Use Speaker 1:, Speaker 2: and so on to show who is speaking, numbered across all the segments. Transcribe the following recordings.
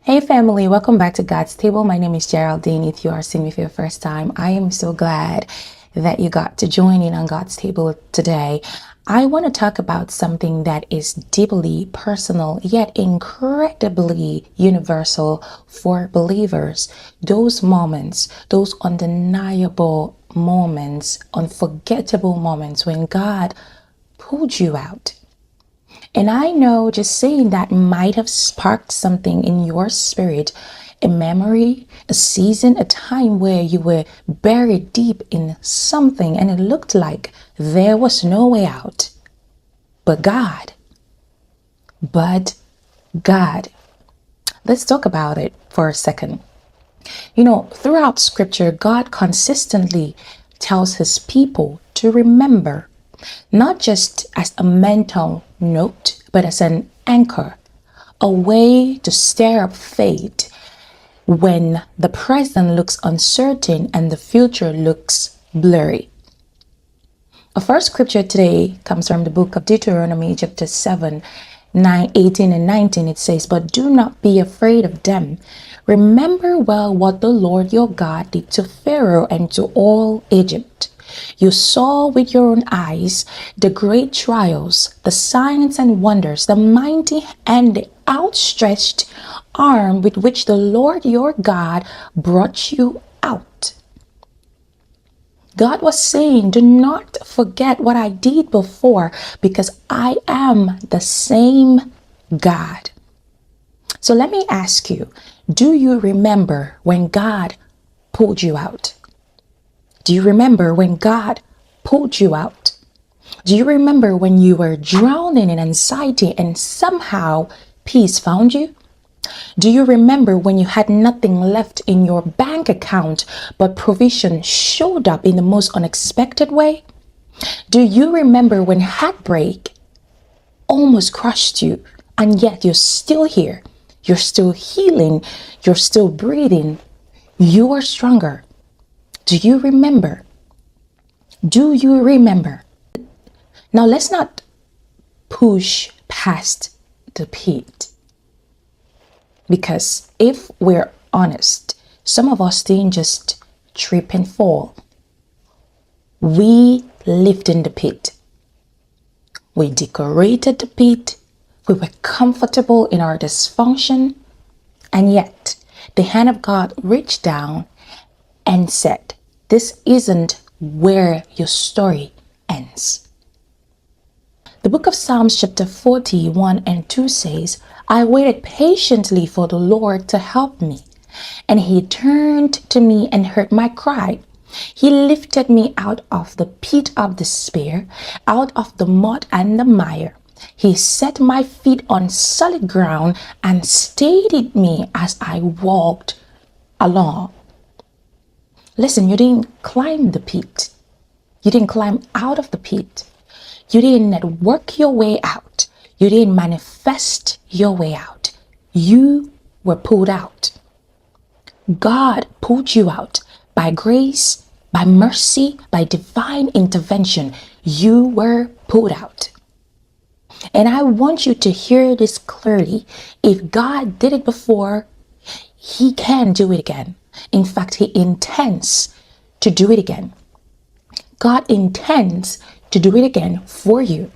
Speaker 1: Hey family, welcome back to God's Table. My name is Geraldine. If you are seeing me for your first time, I am so glad that you got to join in on God's Table today. I want to talk about something that is deeply personal yet incredibly universal for believers. Those moments, those undeniable moments, unforgettable moments when God pulled you out. And I know just saying that might have sparked something in your spirit, a memory, a season, a time where you were buried deep in something and it looked like there was no way out. But God. Let's talk about it for a second. Throughout Scripture, God consistently tells his people to remember, not just as a mental note, but as an anchor, a way to stir up faith when the present looks uncertain and the future looks blurry. Our first scripture today comes from the book of Deuteronomy, chapter 7, 18 and 19. It says, "But do not be afraid of them. Remember well what the Lord your God did to Pharaoh and to all Egypt. You saw with your own eyes the great trials, the signs and wonders, the mighty and the outstretched arm with which the Lord your God brought you out." God was saying, do not forget what I did before, because I am the same God. So let me ask you, do you remember when God pulled you out? Do you remember when God pulled you out? Do you remember when you were drowning in anxiety and somehow peace found you? Do you remember when you had nothing left in your bank account, but provision showed up in the most unexpected way? Do you remember when heartbreak almost crushed you, and yet you're still here? You're still healing. You're still breathing. You are stronger. Do you remember? Do you remember? Now let's not push past the pit. Because if we're honest, some of us didn't just trip and fall. We lived in the pit. We decorated the pit. We were comfortable in our dysfunction. And yet, the hand of God reached down and said, "This isn't where your story ends." The book of Psalms chapter 41 and 2 says, "I waited patiently for the Lord to help me, and he turned to me and heard my cry. He lifted me out of the pit of despair, out of the mud and the mire. He set my feet on solid ground and steadied me as I walked along." Listen, you didn't climb the pit. You didn't climb out of the pit. You didn't work your way out. You didn't manifest your way out. You were pulled out. God pulled you out by grace, by mercy, by divine intervention. You were pulled out. And I want you to hear this clearly. If God did it before, he can do it again. In fact, he intends to do it again. God intends to do it again for you.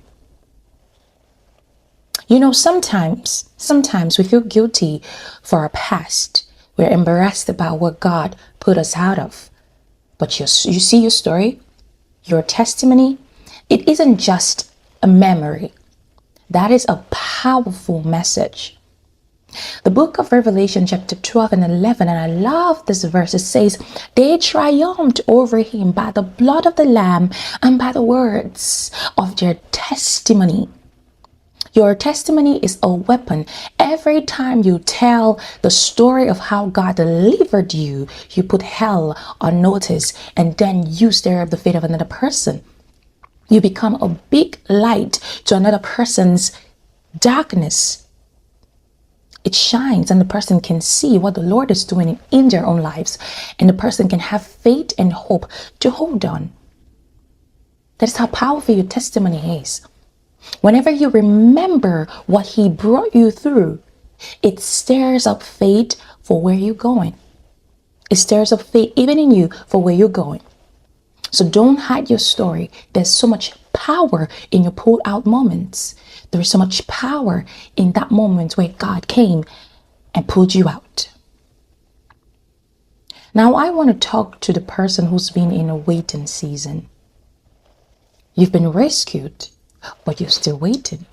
Speaker 1: Sometimes we feel guilty for our past. We're embarrassed about what God put us out of. But you see your story, your testimony, it isn't just a memory. That is a powerful message. The book of Revelation chapter 12 and 11, and I love this verse, it says, "They triumphed over him by the blood of the Lamb and by the words of their testimony." Your testimony is a weapon. Every time you tell the story of how God delivered you, you put hell on notice and then you stir up the faith of another person. You become a big light to another person's darkness. It shines and the person can see what the Lord is doing in their own lives, and the person can have faith and hope to hold on. That is how powerful your testimony is. Whenever you remember what he brought you through, It stirs up faith for where you're going. It stirs up faith even in you for where you're going. So don't hide your story. There's so much power in your pulled out moments. There is so much power in that moment where God came and pulled you out. Now I want to talk to the person who's been in a waiting season. You've been rescued, but you're still waiting.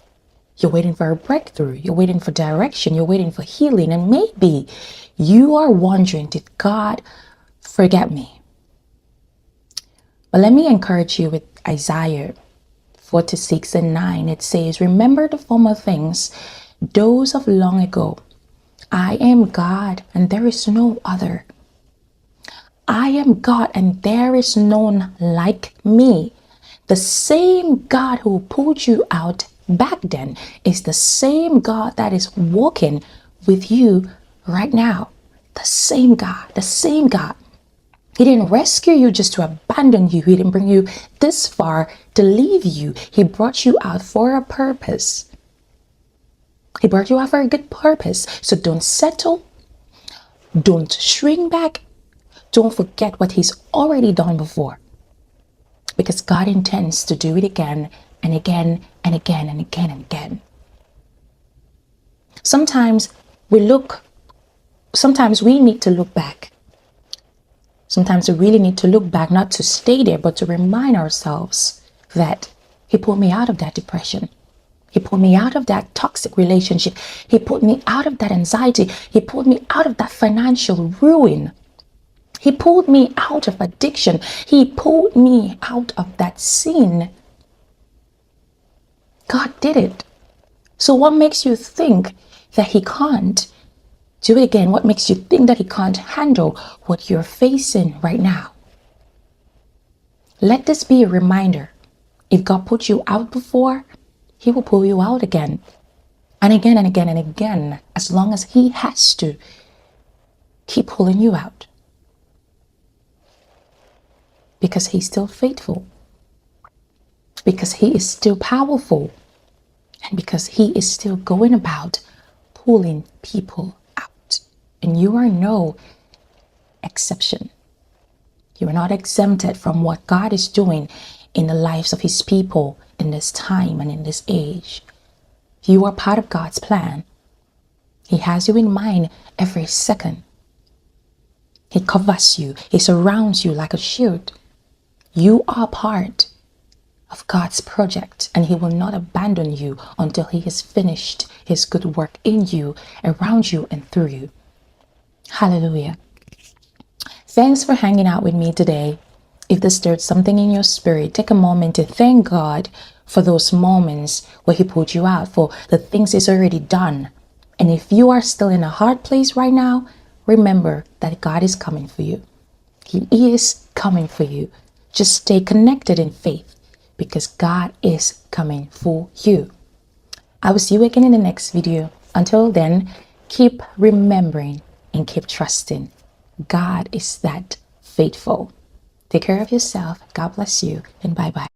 Speaker 1: You're waiting for a breakthrough. You're waiting for direction. You're waiting for healing. And maybe you are wondering, did God forget me? But let me encourage you with Isaiah 46:9. It says, remember the former things, those of long ago. I am God and there is no other. I am God and there is none like me. The same God who pulled you out back then is the same God that is walking with you right now. The same God, the same God. He didn't rescue you just to abandon you. He didn't bring you this far to leave you. He brought you out for a purpose. He brought you out for a good purpose. So don't settle. Don't shrink back. Don't forget what he's already done before. Because God intends to do it again and again and again and again and again. Sometimes we need to look back. Sometimes we really need to look back, not to stay there, but to remind ourselves that he pulled me out of that depression. He pulled me out of that toxic relationship. He pulled me out of that anxiety. He pulled me out of that financial ruin. He pulled me out of addiction. He pulled me out of that sin. God did it. So what makes you think that he can't do it again? What makes you think that he can't handle what you're facing right now? Let this be a reminder. If God put you out before, he will pull you out again and again and again and again, as long as he has to keep pulling you out. Because he's still faithful. Because he is still powerful. And because he is still going about pulling people out. And you are no exception. You are not exempted from what God is doing in the lives of his people in this time and in this age. You are part of God's plan. He has you in mind every second. He covers you. He surrounds you like a shield. You are part of God's project, and he will not abandon you until he has finished his good work in you, around you, and through you. Hallelujah. Thanks for hanging out with me today. If this stirred something in your spirit, take a moment to thank God for those moments where he pulled you out, for the things he's already done. And if you are still in a hard place right now, remember that God is coming for you. He is coming for you. Just stay connected in faith, because God is coming for you. I will see you again in the next video. Until then, keep remembering and keep trusting. God is that faithful. Take care of yourself. God bless you, and bye-bye.